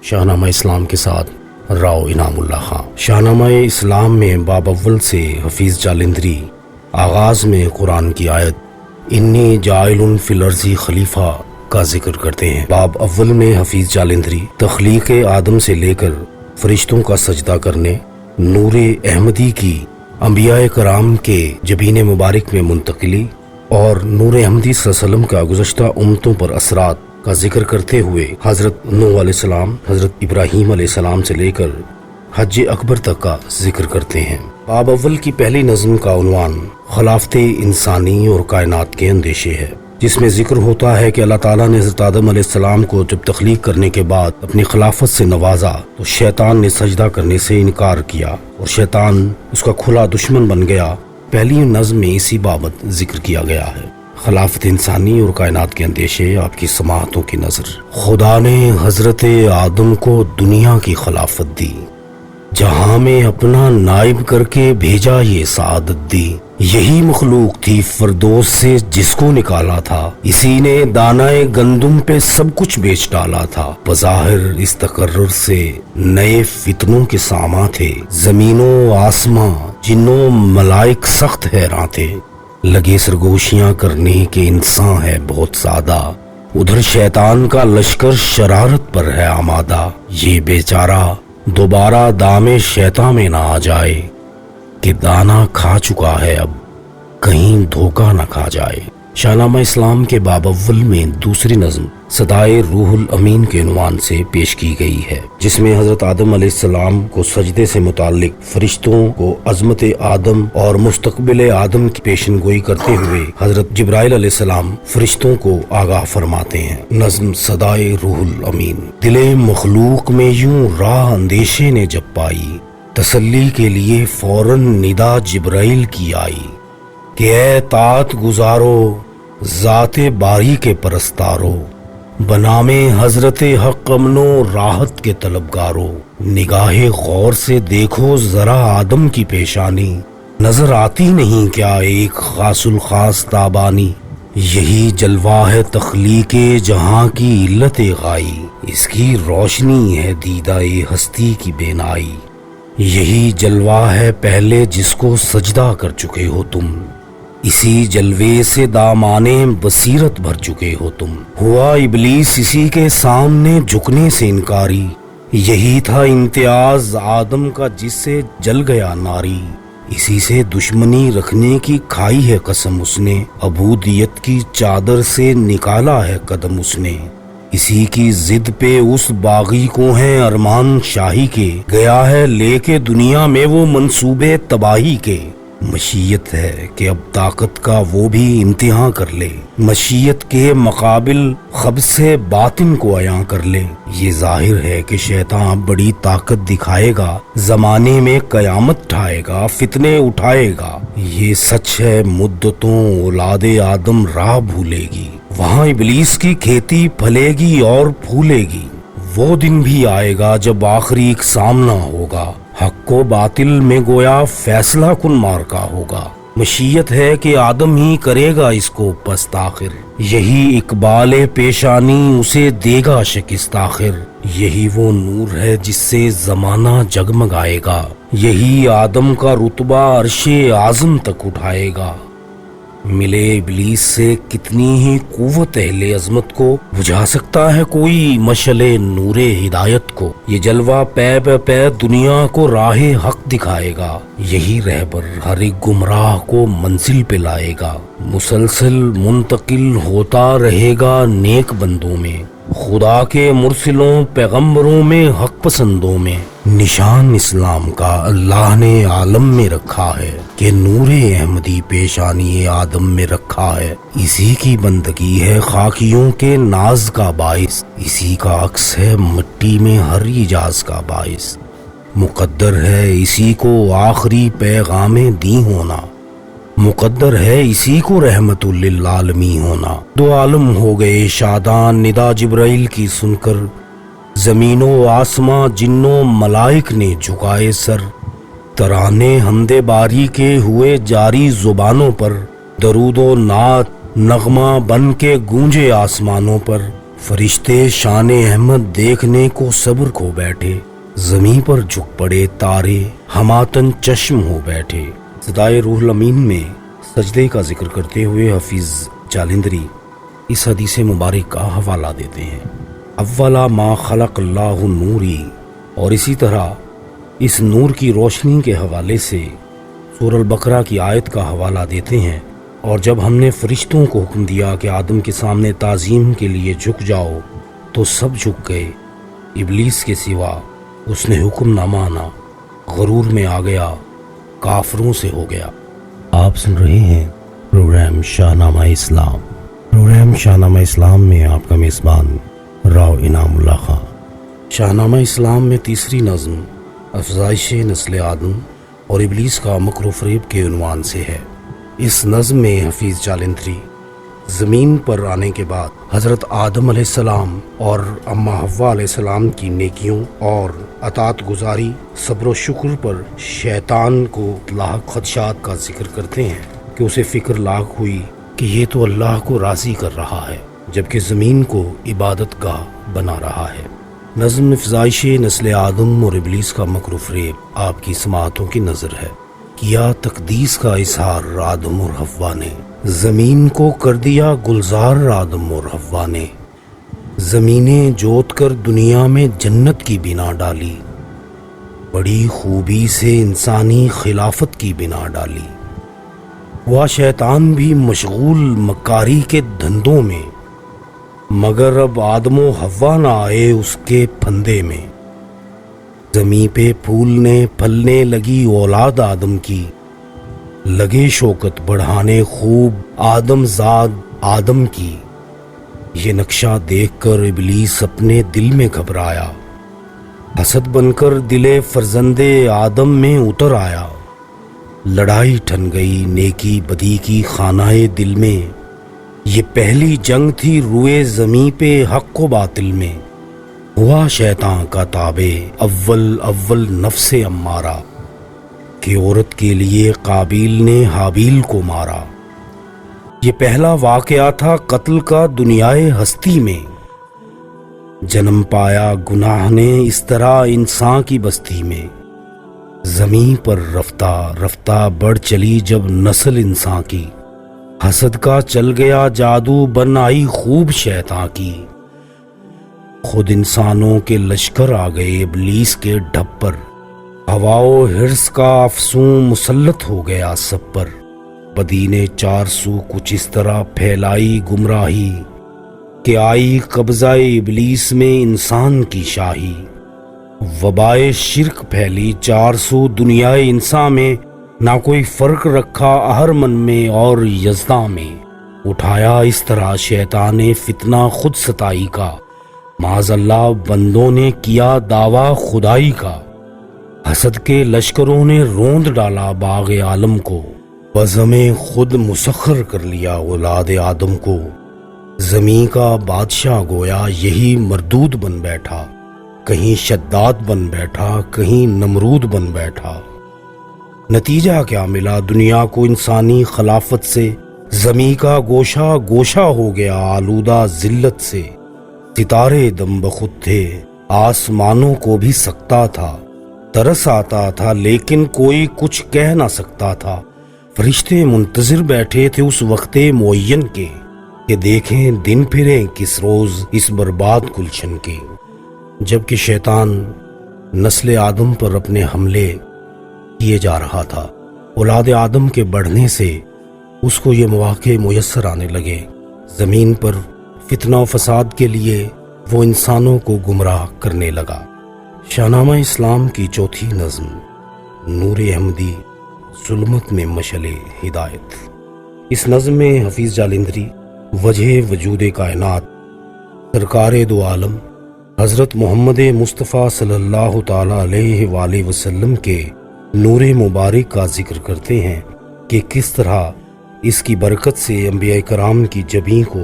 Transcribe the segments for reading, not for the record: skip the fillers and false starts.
شاہنامہ اسلام کے ساتھ راؤ انعام اللہ خان۔ شاہنامہ اسلام میں باب اول سے حفیظ جالندھری آغاز میں قرآن کی آیت انی جاعل فی الارض خلیفہ کا ذکر کرتے ہیں۔ باب اول میں حفیظ جالندھری تخلیق آدم سے لے کر فرشتوں کا سجدہ کرنے، نور احمدی کی انبیاء کرام کے جبین مبارک میں منتقلی اور نور احمدی صلی اللہ علیہ وسلم کا گزشتہ امتوں پر اثرات کا ذکر کرتے ہوئے حضرت نوح علیہ السلام، حضرت ابراہیم علیہ السلام سے لے کر حج اکبر تک کا ذکر کرتے ہیں۔ باب اول کی پہلی نظم کا عنوان خلافت انسانی اور کائنات کے اندیشے ہے، جس میں ذکر ہوتا ہے کہ اللہ تعالیٰ نے حضرت آدم علیہ السلام کو جب تخلیق کرنے کے بعد اپنی خلافت سے نوازا تو شیطان نے سجدہ کرنے سے انکار کیا اور شیطان اس کا کھلا دشمن بن گیا۔ پہلی نظم میں اسی بابت ذکر کیا گیا ہے۔ خلافت انسانی اور کائنات کے اندیشے، آپ کی سماعتوں کی نظر۔ خدا نے حضرت آدم کو دنیا کی خلافت دی، جہاں میں اپنا نائب کر کے بھیجا یہ سعادت دی۔ یہی مخلوق تھی فردوس سے جس کو نکالا تھا، اسی نے دانائے گندم پہ سب کچھ بیچ ڈالا تھا۔ بظاہر اس تقرر سے نئے فتنوں کے ساماں تھے، زمین و آسماں جنوں ملائک سخت حیراں تھے۔ لگے سرگوشیاں کرنے کے انسان ہے بہت سادہ، ادھر شیطان کا لشکر شرارت پر ہے آمادہ۔ یہ بیچارہ دوبارہ دام شیطان میں نہ آ جائے کہ دانا کھا چکا ہے، اب کہیں دھوکہ نہ کھا جائے۔ شاہنامہ اسلام کے باب اول میں دوسری نظم صدائے روح الامین کے عنوان سے پیش کی گئی ہے، جس میں حضرت آدم علیہ السلام کو سجدے سے متعلق فرشتوں کو عظمت آدم اور مستقبل آدم کی پیشن گوئی کرتے ہوئے حضرت جبرائیل علیہ السلام فرشتوں کو آگاہ فرماتے ہیں۔ نظم صدائے روح الامین۔ دل مخلوق میں یوں راہ اندیشے نے جب پائی، تسلی کے لیے فوراً ندا جبرائیل کی آئی کہ اے طاعت گزارو ذات باری کے پرستارو، بنام حضرت حق امن و راحت کے طلبگارو، نگاہ غور سے دیکھو ذرا آدم کی پیشانی، نظر آتی نہیں کیا ایک خاص الخاص تابانی؟ یہی جلوہ ہے تخلیق جہاں کی علت غائی، اس کی روشنی ہے دیدہ ہستی کی بینائی۔ یہی جلوہ ہے پہلے جس کو سجدہ کر چکے ہو تم، اسی جلوے سے دامانے بصیرت بھر چکے ہو تم۔ ہوا ابلیس اسی کے سامنے جھکنے سے انکاری، یہی تھا امتیاز آدم کا جس سے جل گیا ناری۔ اسی سے دشمنی رکھنے کی کھائی ہے قسم اس نے، عبودیت کی چادر سے نکالا ہے قدم اس نے۔ اسی کی ضد پہ اس باغی کو ہے ارمان شاہی کے، گیا ہے لے کے دنیا میں وہ منصوبے تباہی کے۔ مشیت ہے کہ اب طاقت کا وہ بھی امتحان کر لے، مشیت کے مقابل خبر سے باطن کو عیاں کر لے۔ یہ ظاہر ہے کہ شیطان بڑی طاقت دکھائے گا، زمانے میں قیامت ٹھائے گا، فتنے اٹھائے گا۔ یہ سچ ہے مدتوں اولاد آدم راہ بھولے گی، وہاں ابلیس کی کھیتی پھلے گی اور پھولے گی۔ وہ دن بھی آئے گا جب آخری ایک سامنا ہوگا، حق و باطل میں گویا فیصلہ کن مارکا ہوگا۔ مشیت ہے کہ آدم ہی کرے گا اس کو پست آخر، یہی اقبال پیشانی اسے دے گا شکست آخر۔ یہی وہ نور ہے جس سے زمانہ جگمگائے گا، یہی آدم کا رتبہ عرش اعظم تک اٹھائے گا۔ ملے ابلیس سے کتنی ہی قوت اہل عظمت کو بجھا سکتا ہے کوئی مشعل نور ہدایت کو؟ یہ جلوہ پے بہ پے دنیا کو راہ حق دکھائے گا، یہی رہبر ہر ایک گمراہ کو منزل پہ لائے گا۔ مسلسل منتقل ہوتا رہے گا نیک بندوں میں، خدا کے مرسلوں پیغمبروں میں، حق پسندوں میں۔ نشان اسلام کا اللہ نے عالم میں رکھا ہے کہ نور احمدی پیشانی آدم میں رکھا ہے، اسی کی بندگی ہے خاکیوں کے ناز کا باعث، اسی کا عکس ہے مٹی میں ہر اعجاز کا باعث۔ مقدر ہے اسی کو آخری پیغام دی ہونا، مقدر ہے اسی کو رحمت للعالمین ہونا۔ دو عالم ہو گئے شادان ندا جبرائیل کی سن کر، زمین و آسماں جنوں ملائک نے جھکائے سر۔ ترانے حمد باری کے ہوئے جاری زبانوں پر، درود و نعت نغمہ بن کے گونجے آسمانوں پر۔ فرشتے شان احمد دیکھنے کو صبر کھو بیٹھے، زمین پر جھک پڑے تارے ہماتن چشم ہو بیٹھے۔ صدائے روح الامین میں سجدے کا ذکر کرتے ہوئے حفیظ جالندری اس حدیث مبارک کا حوالہ دیتے ہیں، اولا ما خلق اللہ نوری، اور اسی طرح اس نور کی روشنی کے حوالے سے سورہ البقرہ کی آیت کا حوالہ دیتے ہیں، اور جب ہم نے فرشتوں کو حکم دیا کہ آدم کے سامنے تعظیم کے لیے جھک جاؤ تو سب جھک گئے، ابلیس کے سوا اس نے حکم نہ مانا، غرور میں آ گیا، کافروں سے ہو گیا۔ آپ سن رہے ہیں پروگرام شاہ نامہ اسلام۔ پروگرام شاہ نامہ اسلام میں آپ کا میزبان راؤ انعام اللہ خان۔ شاہ نامہ اسلام میں تیسری نظم افزائش نسل آدم اور ابلیس کا مکر و فریب کے عنوان سے ہے۔ اس نظم میں حفیظ جالندری زمین پر آنے کے بعد حضرت آدم علیہ السلام اور اماں حوا علیہ السلام کی نیکیوں اور اطاعت گزاری، صبر و شکر پر شیطان کو لاحق خدشات کا ذکر کرتے ہیں کہ اسے فکر لاحق ہوئی کہ یہ تو اللہ کو راضی کر رہا ہے جبکہ زمین کو عبادت گاہ بنا رہا ہے۔ نظم افزائش نسل آدم اور ابلیس کا مکر و فریب آپ کی سماعتوں کی نظر ہے۔ کیا تقدیس کا اظہار آدم اور حوا نے، زمین کو کر دیا گلزار آدم اور حوا نے، زمینیں جوت کر دنیا میں جنت کی بنا ڈالی، بڑی خوبی سے انسانی خلافت کی بنا ڈالی۔ ہوا شیطان بھی مشغول مکاری کے دھندوں میں، مگر اب آدم و حوا نہ آئے اس کے پھندے میں۔ زمیں پہ پھولنے پھلنے لگی اولاد آدم کی، لگے شوکت بڑھانے خوب آدم زاد آدم کی۔ یہ نقشہ دیکھ کر ابلیس اپنے دل میں گھبرایا، حسد بن کر دل فرزند آدم میں اتر آیا۔ لڑائی ٹھن گئی نیکی بدی کی خانہ دل میں، یہ پہلی جنگ تھی روئے زمیں پہ حق و باطل میں۔ ہوا شیطان کا تابع اول نفس امارہ، کہ عورت کے لیے قابیل نے حابیل کو مارا۔ یہ پہلا واقعہ تھا قتل کا دنیائے ہستی میں، جنم پایا گناہ نے اس طرح انسان کی بستی میں۔ زمین پر رفتہ رفتہ بڑھ چلی جب نسل انسان کی، حسد کا چل گیا جادو بن آئی خوب شیطان کی۔ خود انسانوں کے لشکر آ گئے ابلیس کے ڈھب پر، ہوا و حرص کا افسون مسلط ہو گیا سب پر۔ بدی نے چار سو کچھ اس طرح پھیلائی گمراہی، کہ آئی قبضہ ابلیس میں انسان کی شاہی۔ وبائے شرک پھیلی چار سو دنیائے انسان میں، نہ کوئی فرق رکھا اہرمن میں اور یزداں میں۔ اٹھایا اس طرح شیطان فتنہ خود ستائی کا، معاذ اللہ بندوں نے کیا دعویٰ خدائی کا۔ حسد کے لشکروں نے روند ڈالا باغ عالم کو، بزم خود مسخر کر لیا اولاد آدم کو۔ زمین کا بادشاہ گویا یہی مردود بن بیٹھا، کہیں شداد بن بیٹھا کہیں نمرود بن بیٹھا۔ نتیجہ کیا ملا دنیا کو انسانی خلافت سے؟ زمین کا گوشہ گوشہ ہو گیا آلودہ ذلت سے۔ ستارے دم بخود تھے، آسمانوں کو بھی سکتا تھا، ترس آتا تھا لیکن کوئی کچھ کہہ نہ سکتا تھا۔ فرشتے منتظر بیٹھے تھے اس وقت معین کے، کہ دیکھیں دن پھریں کس روز اس برباد گلشن کے۔ جبکہ شیطان نسل آدم پر اپنے حملے کیے جا رہا تھا، اولاد آدم کے بڑھنے سے اس کو یہ مواقع میسر آنے لگے۔ زمین پر فتنہ و فساد کے لیے وہ انسانوں کو گمراہ کرنے لگا۔ شاہ نامہ اسلام کی چوتھی نظم نور احمدی ظلمت میں مشعل ہدایت۔ اس نظم میں حفیظ جالندری وجہ وجود کائنات سرکار دو عالم حضرت محمد مصطفیٰ صلی اللہ تعالی علیہ وآلہ وسلم کے نور مبارک کا ذکر کرتے ہیں کہ کس طرح اس کی برکت سے انبیاء کرام کی جبیں کو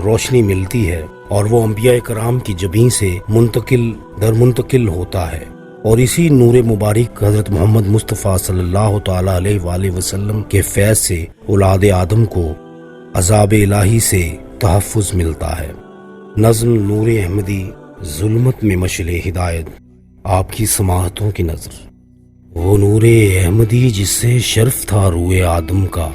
روشنی ملتی ہے، اور وہ انبیاء کرام کی جبیں سے منتقل در منتقل ہوتا ہے، اور اسی نور مبارک حضرت محمد مصطفیٰ صلی اللہ تعالی علیہ وآلہ وسلم کے فیض سے اولاد آدم کو عذاب الہی سے تحفظ ملتا ہے۔ نظم نور احمدی، ظلمت میں مشعل ہدایت، آپ کی سماعتوں کی نظر۔ وہ نور احمدی جس سے شرف تھا روئے آدم کا،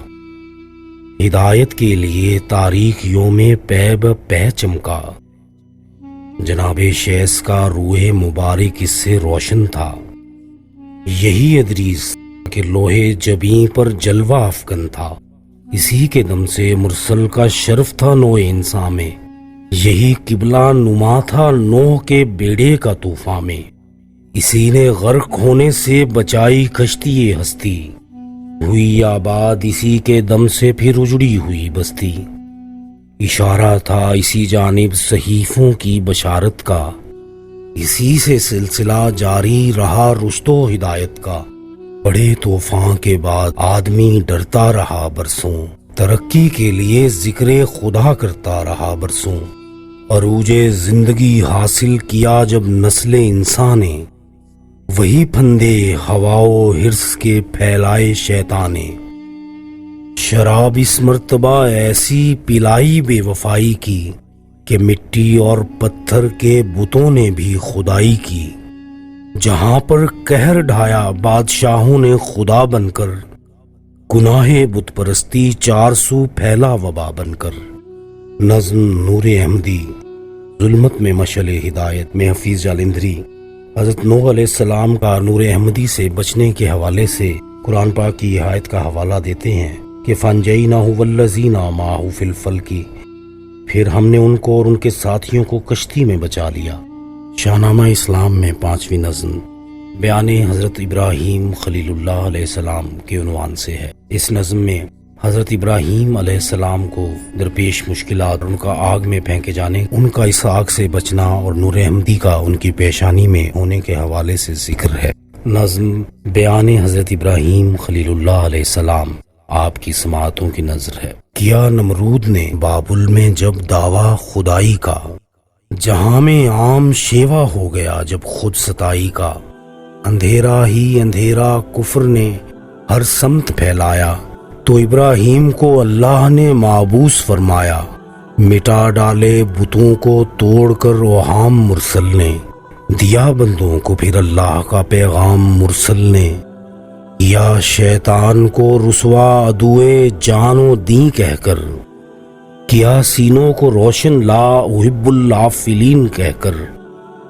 ہدایت کے لیے تاریخ یوم پے بہ پے چمکا۔ جناب شیس کا روئے مبارک اس سے روشن تھا، یہی ادریس کہ لوہے جبیں پر جلوہ افکن تھا۔ اسی کے دم سے مرسل کا شرف تھا نوع انسان میں، یہی قبلہ نما تھا نوح کے بیڑے کا طوفان میں۔ اسی نے غرق ہونے سے بچائی کشتی ہستی، ہوئی آباد اسی کے دم سے پھر اجڑی ہوئی بستی۔ اشارہ تھا اسی جانب صحیفوں کی بشارت کا، اسی سے سلسلہ جاری رہا رشد و ہدایت کا۔ بڑے طوفان کے بعد آدمی ڈرتا رہا برسوں، ترقی کے لیے ذکر خدا کرتا رہا برسوں۔ عروج زندگی حاصل کیا جب نسل انسان نے، وہی پھندے ہوا و حرص کے پھیلائے شیطان نے۔ شراب اس مرتبہ ایسی پلائی بے وفائی کی کہ مٹی اور پتھر کے بتوں نے بھی خدائی کی۔ جہاں پر قہر ڈھایا بادشاہوں نے خدا بن کر، گناہ بت پرستی چار سو پھیلا وبا بن کر۔ نظم نور احمدی، ظلمت میں مشعل ہدایت میں حفیظ جالندھری حضرت نوح علیہ السلام کا نور احمدی سے بچنے کے حوالے سے قرآن پاک کی آیت کا حوالہ دیتے ہیں کہ فَانْجَيْنَاهُ وَالَّذِينَ مَعَهُ فِي الْفُلْكِ، پھر ہم نے ان کو اور ان کے ساتھیوں کو کشتی میں بچا لیا۔ شاہنامہ اسلام میں 5ویں نظم بیان حضرت ابراہیم خلیل اللہ علیہ السلام کے عنوان سے ہے۔ اس نظم میں حضرت ابراہیم علیہ السلام کو درپیش مشکلات، ان کا آگ میں پھینکے جانے، ان کا اس آگ سے بچنا اور نور احمدی کا ان کی پیشانی میں ہونے کے حوالے سے ذکر ہے۔ نظم بیان حضرت ابراہیم خلیل اللہ علیہ السلام، آپ کی سماعتوں کی نظر ہے۔ کیا نمرود نے بابل میں جب دعویٰ خدائی کا، جہاں میں عام شیوا ہو گیا جب خود ستائی کا۔ اندھیرا ہی اندھیرا کفر نے ہر سمت پھیلایا، تو ابراہیم کو اللہ نے معبوس فرمایا۔ مٹا ڈالے بتوں کو توڑ کر اوہام مرسل نے، دیا بندوں کو پھر اللہ کا پیغام مرسل نے۔ یا شیطان کو رسوا عدوئے جان و دین کہہ کر، کیا سینوں کو روشن لا احب العافلین کہہ کر۔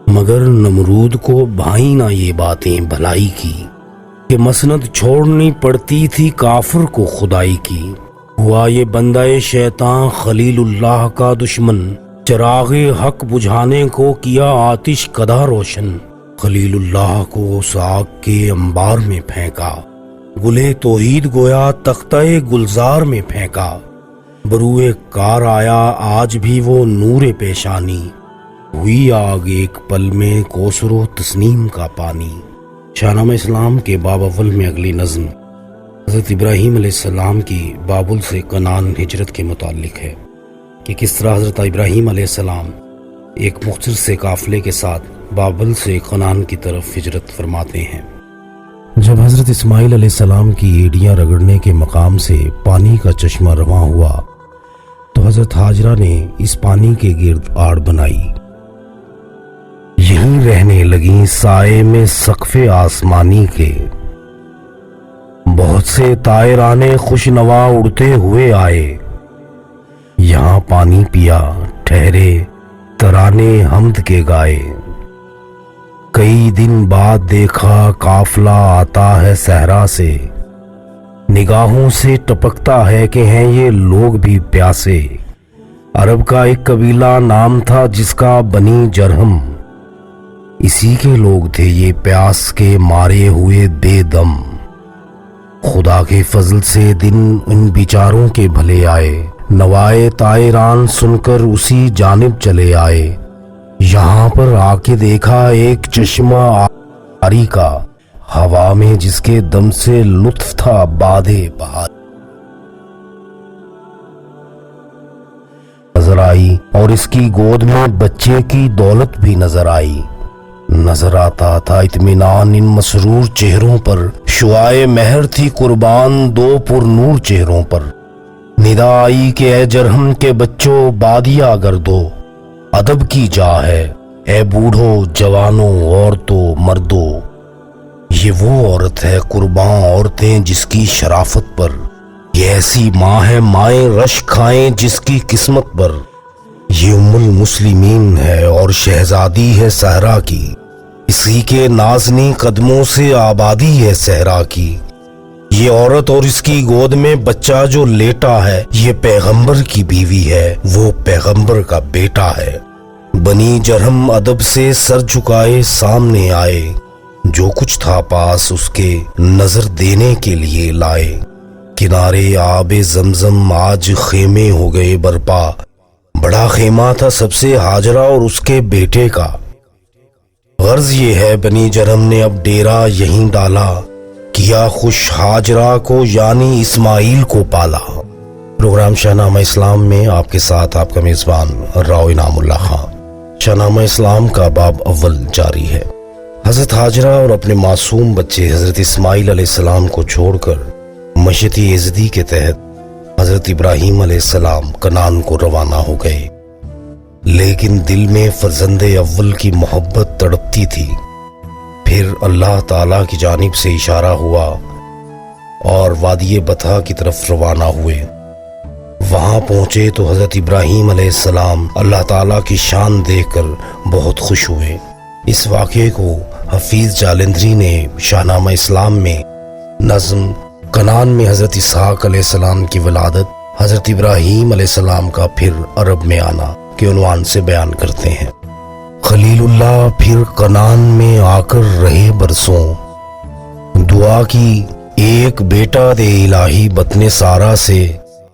مگر نمرود کو بھائی نہ یہ باتیں بھلائی کی، کہ مسند چھوڑنی پڑتی تھی کافر کو خدائی کی۔ ہوا یہ بندہ شیطان خلیل اللہ کا دشمن، چراغ حق بجھانے کو کیا آتش کدا روشن۔ خلیل اللہ کو اس آگ کے انبار میں پھینکا، گلے توحید گویا تختہ گلزار میں پھینکا۔ بروئے کار آیا آج بھی وہ نور پیشانی، ہوئی آگ ایک پل میں کوثر و تسنیم کا پانی۔ شاہنامہ اسلام کے باب اول میں اگلی نظم حضرت ابراہیم علیہ السلام کی بابل سے کنعان ہجرت کے متعلق ہے، کہ کس طرح حضرت ابراہیم علیہ السلام ایک مختصر سے قافلے کے ساتھ بابل سے کنعان کی طرف ہجرت فرماتے ہیں۔ جب حضرت اسماعیل علیہ السلام کی ایڑیاں رگڑنے کے مقام سے پانی کا چشمہ رواں ہوا، تو حضرت ہاجرہ نے اس پانی کے گرد آڑ بنائی، یہیں رہنے لگیں سائے میں سقف آسمانی کے۔ بہت سے طائرانے خوش نوا اڑتے ہوئے آئے، یہاں پانی پیا ٹھہرے ترانے حمد کے گائے۔ کئی دن بعد دیکھا قافلہ آتا ہے صحرا سے، نگاہوں سے ٹپکتا ہے کہ ہیں یہ لوگ بھی پیاسے۔ عرب کا ایک قبیلہ نام تھا جس کا بنی جرہم، اسی کے لوگ تھے یہ پیاس کے مارے ہوئے بے دم۔ خدا کے فضل سے دن ان بیچاروں کے بھلے آئے، نوائے طائران سن کر اسی جانب چلے آئے۔ یہاں پر آ کے دیکھا ایک چشمہ آری کا، ہوا میں جس کے دم سے لطف تھا بادے بہار نظر آئی، اور اس کی گود میں بچے کی دولت بھی نظر آئی۔ نظر آتا تھا اطمینان ان مسرور چہروں پر، شعائے مہر تھی قربان دو پر نور چہروں پر۔ ندا آئی کہ اے جرہم کے بچوں بادیا گردو، ادب کی جا ہے، اے بوڑھو جوانوں عورتوں مردوں، یہ وہ عورت ہے قرباں عورتیں جس کی شرافت پر، یہ ایسی ماں ہے مائیں رش کھائیں جس کی قسمت پر، یہ ام المسلمین ہے اور شہزادی ہے صحرا کی، اسی کے نازنی قدموں سے آبادی ہے صحرا کی، یہ عورت اور اس کی گود میں بچہ جو لیٹا ہے، یہ پیغمبر کی بیوی ہے، وہ پیغمبر کا بیٹا ہے۔ بنی جرہم ادب سے سر جھکائے سامنے آئے، جو کچھ تھا پاس اس کے نظر دینے کے لیے لائے، کنارے آب زمزم آج خیمے ہو گئے برپا، بڑا خیمہ تھا سب سے ہاجرہ اور اس کے بیٹے کا، غرض یہ ہے بنی جرہم نے اب ڈیرا یہیں ڈالا، کیا خوش ہاجرہ کو یعنی اسماعیل کو پالا۔ پروگرام شاہنامہ اسلام میں آپ کے ساتھ آپ کا میزبان راؤ انعام اللہ خان۔ شاہنامہ اسلام کا باب اول جاری ہے۔ حضرت ہاجرہ اور اپنے معصوم بچے حضرت اسماعیل علیہ السلام کو چھوڑ کر مشیت یزدی کے تحت حضرت ابراہیم علیہ السلام کنعان کو روانہ ہو گئے، لیکن دل میں فرزند اول کی محبت تڑپتی تھی۔ پھر اللہ تعالیٰ کی جانب سے اشارہ ہوا اور وادی بطحا کی طرف روانہ ہوئے۔ وہاں پہنچے تو حضرت ابراہیم علیہ السلام اللہ تعالیٰ کی شان دیکھ کر بہت خوش ہوئے۔ اس واقعے کو حفیظ جالندری نے شاہنامہ اسلام میں نظم کنعان میں حضرت اسحاق علیہ السلام کی ولادت، حضرت ابراہیم علیہ السلام کا پھر عرب میں آنا کے عنوان سے بیان کرتے ہیں۔ خلیل اللہ پھر کنعان میں آ کر رہے برسوں، دعا کی ایک بیٹا دے الہی بطن سارا سے،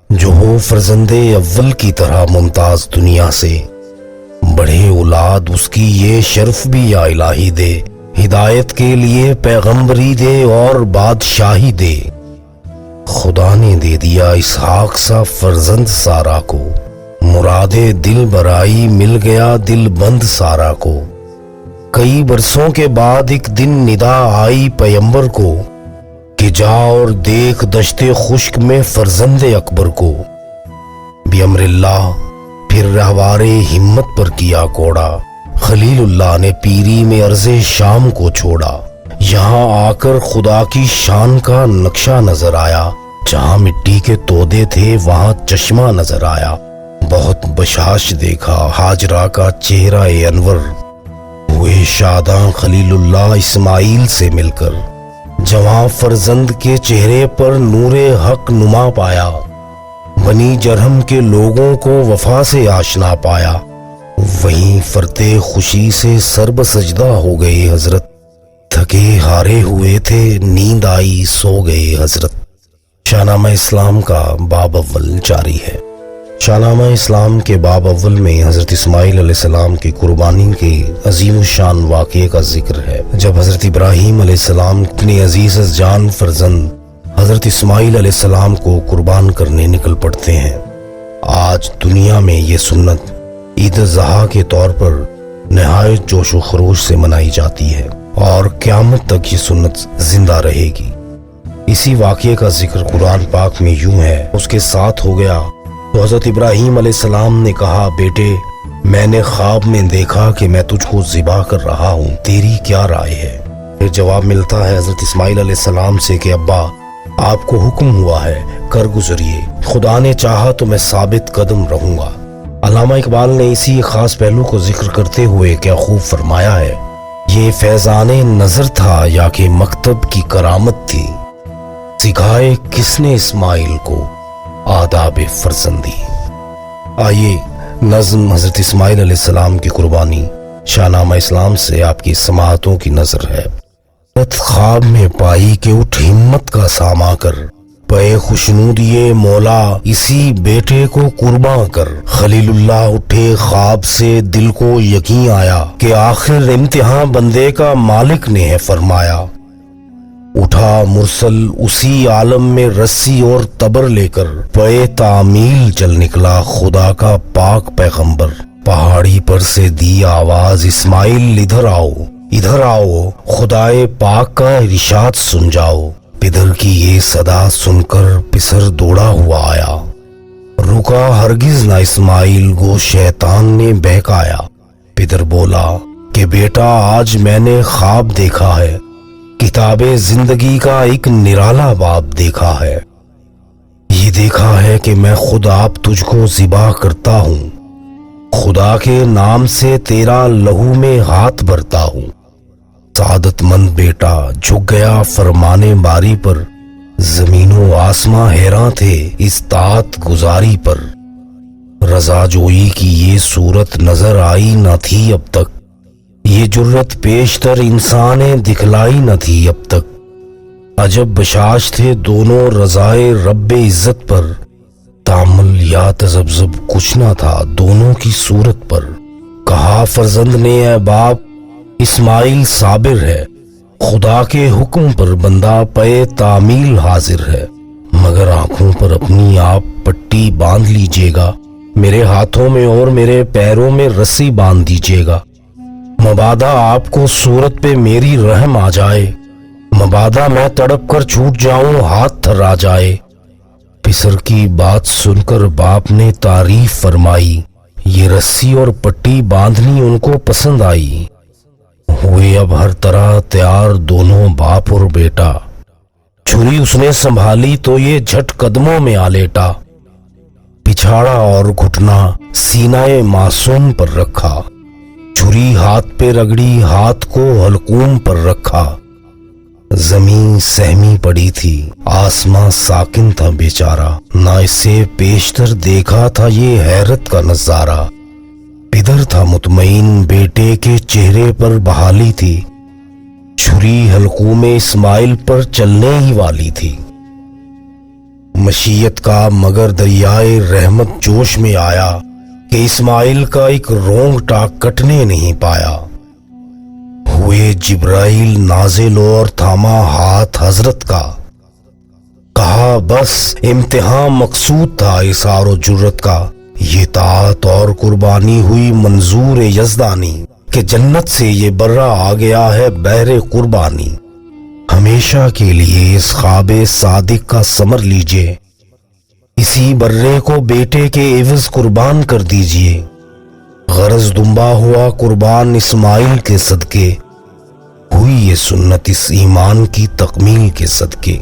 جو ہو فرزند اول کی طرح ممتاز دنیا سے، بڑھے اولاد اس کی یہ شرف بھی یا الہی دے، ہدایت کے لیے پیغمبری دے اور بادشاہی دے۔ خدا نے دے دیا اسحاق سا فرزند سارا کو، مراد دل برائی مل گیا دل بند سارا کو۔ کئی برسوں کے بعد ایک دن ندا آئی پیمبر کو، کہ جا اور دیکھ دشت خشک میں فرزند اکبر کو۔ بیامر اللہ پھر رہوارے ہمت پر کیا کوڑا، خلیل اللہ نے پیری میں عرض شام کو چھوڑا۔ یہاں آ کر خدا کی شان کا نقشہ نظر آیا، جہاں مٹی کے تودے تھے وہاں چشمہ نظر آیا۔ بہت بشاش دیکھا ہاجرہ کا چہرہ انور، ہوئے شاداں خلیل اللہ اسماعیل سے مل کر، جوان فرزند کے چہرے پر نور حق نما پایا، بنی جرہم کے لوگوں کو وفا سے آشنا پایا۔ وہیں فرتے خوشی سے سرب سجدہ ہو گئے حضرت، تھکے ہارے ہوئے تھے نیند آئی سو گئے حضرت۔ شاہنامہ اسلام کا باب اول جاری ہے۔ شاہنامہ اسلام کے باب اول میں حضرت اسماعیل علیہ السلام کی قربانی کے عظیم الشان واقعے کا ذکر ہے، جب حضرت ابراہیم علیہ السلام اپنے عزیز جان فرزند حضرت اسماعیل علیہ السلام کو قربان کرنے نکل پڑتے ہیں۔ آج دنیا میں یہ سنت عید الاضحیٰ کے طور پر نہایت جوش و خروش سے منائی جاتی ہے اور قیامت تک یہ سنت زندہ رہے گی۔ اسی واقعے کا ذکر قرآن پاک میں یوں ہے، اس کے ساتھ ہو گیا تو حضرت ابراہیم علیہ السلام نے کہا، بیٹے میں نے خواب میں دیکھا کہ میں تجھ کو ذبح کر رہا ہوں، تیری کیا رائے ہے؟ پھر جواب ملتا ہے حضرت اسماعیل علیہ السلام سے کہ ابا آپ کو حکم ہوا ہے کر گزریے، خدا نے چاہا تو میں ثابت قدم رہوں گا۔ علامہ اقبال نے اسی خاص پہلو کو ذکر کرتے ہوئے کیا خوب فرمایا ہے، یہ فیضان نظر تھا یا کہ مکتب کی کرامت تھی، سکھائے کس نے اسماعیل کو آداب فرزندی۔ آئیے نظم حضرت اسماعیل علیہ السلام کی قربانی شاہنامہ اسلام سے آپ کی سماعتوں کی نظر ہے۔ خواب میں پائی کہ اٹھ ہمت کا ساما کر، پے خوشنودیے مولا اسی بیٹے کو قرباں کر۔ خلیل اللہ اٹھے خواب سے، دل کو یقین آیا کہ آخر امتحان بندے کا مالک نے ہے فرمایا۔ اٹھا مرسل اسی عالم میں رسی اور تبر لے کر، پے تعمیل چل نکلا خدا کا پاک پیغمبر۔ پہاڑی پر سے دی آواز، اسماعیل ادھر آؤ ادھر آؤ، خدائے پاک کا ارشاد سن جاؤ۔ پدر کی یہ صدا سن کر پسر دوڑا ہوا آیا، رکا ہرگز نہ اسماعیل کو شیطان نے بہکایا۔ پدر بولا کہ بیٹا آج میں نے خواب دیکھا ہے، کتاب زندگی کا ایک نرالا باب دیکھا ہے۔ یہ دیکھا ہے کہ میں خود آپ تجھ کو ذبح کرتا ہوں، خدا کے نام سے تیرا لہو میں ہاتھ بھرتا ہوں۔ سعادت مند بیٹا جھک گیا فرمانے باری پر، زمین و آسماں حیراں تھے اس طاعت گزاری پر۔ رضا جوئی کی یہ صورت نظر آئی نہ تھی اب تک، یہ جرت پیشتر انسان دکھلائی نہ تھی اب تک۔ عجب بشاش تھے دونوں رضائے رب عزت پر، تامل یا تذبذب کچھ نہ تھا دونوں کی صورت پر۔ کہا فرزند نے اے باپ اسماعیل صابر ہے، خدا کے حکم پر بندہ پے تعمیل حاضر ہے، مگر آنکھوں پر اپنی آپ پٹی باندھ لیجیے گا، میرے ہاتھوں میں اور میرے پیروں میں رسی باندھ دیجیے گا، مبادا آپ کو صورت پہ میری رحم آ جائے، مبادا میں تڑپ کر چھوٹ جاؤں ہاتھ تھرا جائے۔ پسر کی بات سن کر باپ نے تعریف فرمائی، یہ رسی اور پٹی باندھنی ان کو پسند آئی۔ ہوئے اب ہر طرح تیار دونوں باپ اور بیٹا، چھری اس نے سنبھالی تو یہ جھٹ قدموں میں آ لیٹا، پچھاڑا اور گھٹنا سینہ معصوم پر رکھا، چھری ہاتھ پہ رگڑی ہاتھ کو حلقوم پر رکھا۔ زمین سہمی پڑی تھی، آسماں ساکن تھا بیچارہ، نہ اسے پیشتر دیکھا تھا یہ حیرت کا نظارہ۔ پدر تھا مطمئن بیٹے کے چہرے پر بحالی تھی، چھری حلقوم اسماعیل پر چلنے ہی والی تھی۔ مشیت کا مگر دریائے رحمت جوش میں آیا کہ اسماعیل کا ایک رونگٹا کٹنے نہیں پایا۔ ہوئے جبرائیل نازل اور تھاما ہاتھ حضرت کا، کہا بس امتحان مقصود تھا اثار و جرت کا، یہ طاعت اور قربانی ہوئی منظور یزدانی کہ جنت سے یہ برہ آ گیا ہے بحر قربانی۔ ہمیشہ کے لیے اس خواب صادق کا ثمر لیجئے، اسی برے کو بیٹے کے عوض قربان کر دیجئے۔ غرض دمبا ہوا قربان اسماعیل کے صدقے، ہوئی یہ سنت اس ایمان کی تکمیل کے صدقے۔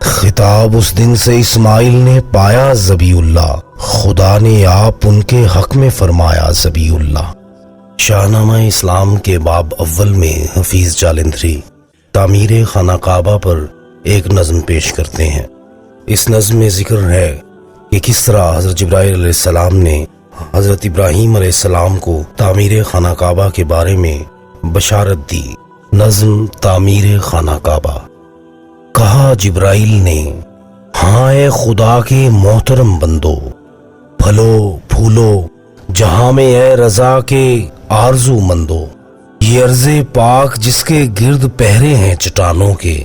خطاب اس دن سے اسماعیل نے پایا ذبیح اللہ، خدا نے آپ ان کے حق میں فرمایا ذبیح اللہ۔ شاہنامہ اسلام کے باب اول میں حفیظ جالندھری تعمیر خانہ کعبہ پر ایک نظم پیش کرتے ہیں۔ اس نظم میں ذکر ہے کہ کس طرح حضرت جبرائیل علیہ السلام نے حضرت ابراہیم علیہ السلام کو تعمیر خانہ کعبہ کے بارے میں بشارت دی۔ نظم تعمیر خانہ کعبہ۔ کہا جبرائیل نے ہاں اے خدا کے محترم بندو، پھلو پھولو جہاں میں اے رضا کے آرزو مندو، یہ ارض پاک جس کے گرد پہرے ہیں چٹانوں کے،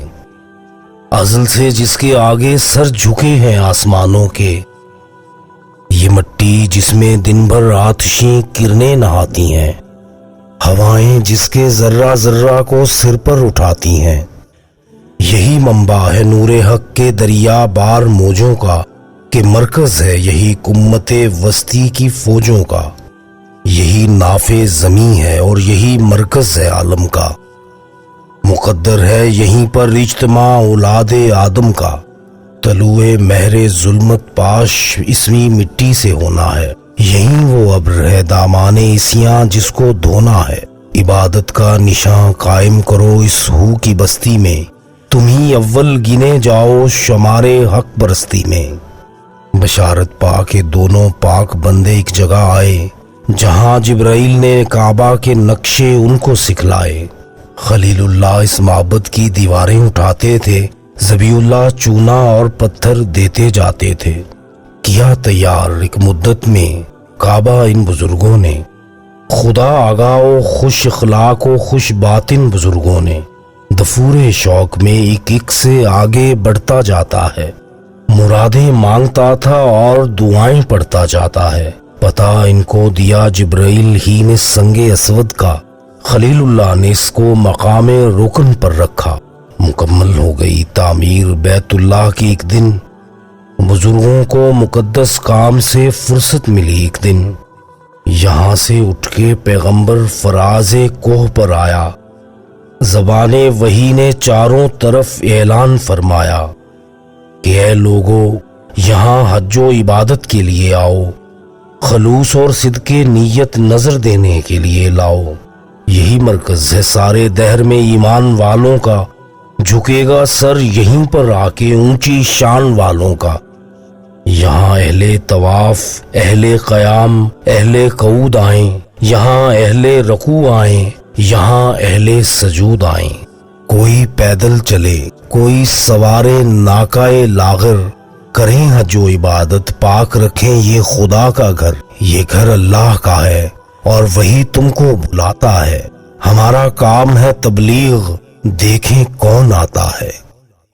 ازل سے جس کے آگے سر جھکے ہیں آسمانوں کے، یہ مٹی جس میں دن بھر آتشیں کرنیں نہاتی ہیں، ہوائیں جس کے ذرہ ذرہ کو سر پر اٹھاتی ہیں، یہی منبع ہے نور حق کے دریا بار موجوں کا، کہ مرکز ہے یہی امت وسطی کی فوجوں کا، یہی نافع زمیں ہے اور یہی مرکز ہے عالم کا، مقدر ہے یہیں پر اجتماع اولاد آدم کا، طلوع مہر ظلمت پاش اسمی مٹی سے ہونا ہے، یہیں وہ ابر ہے دامان اسیاں جس کو دھونا ہے، عبادت کا نشاں قائم کرو اس ہو کی بستی میں، تم ہی اول گنے جاؤ شمار حق پرستی میں۔ بشارت پا کے دونوں پاک بندے ایک جگہ آئے جہاں جبرائیل نے کعبہ کے نقشے ان کو سکھلائے۔ خلیل اللہ اس معبد کی دیواریں اٹھاتے تھے، ذبیح اللہ چونا اور پتھر دیتے جاتے تھے۔ کیا تیار ایک مدت میں کعبہ ان بزرگوں نے، خدا آگاہ و خوش اخلاق و خوش باطن بزرگوں نے، دفور شوق میں ایک ایک سے آگے بڑھتا جاتا ہے، مرادیں مانگتا تھا اور دعائیں پڑھتا جاتا ہے۔ پتہ ان کو دیا جبرائیل ہی نے سنگ اسود کا، خلیل اللہ نے اس کو مقام رکن پر رکھا۔ مکمل ہو گئی تعمیر بیت اللہ کی ایک دن، بزرگوں کو مقدس کام سے فرصت ملی ایک دن، یہاں سے اٹھ کے پیغمبر فراز کوہ پر آیا، زبان وحی نے چاروں طرف اعلان فرمایا کہ اے لوگو، یہاں حج و عبادت کے لیے آؤ، خلوص اور صدقے نیت نظر دینے کے لیے لاؤ۔ یہی مرکز ہے سارے دہر میں ایمان والوں کا، جھکے گا سر یہیں پر آ کے اونچی شان والوں کا۔ یہاں اہل طواف، اہل قیام، اہل قعود آئیں، یہاں اہل رکوع آئیں، یہاں اہل سجود آئیں۔ کوئی پیدل چلے، کوئی سوارے ناکائے لاغر، کریں حج و عبادت، پاک رکھیں یہ خدا کا گھر۔ یہ گھر اللہ کا ہے اور وہی تم کو بلاتا ہے۔ ہمارا کام ہے تبلیغ، دیکھیں کون آتا ہے۔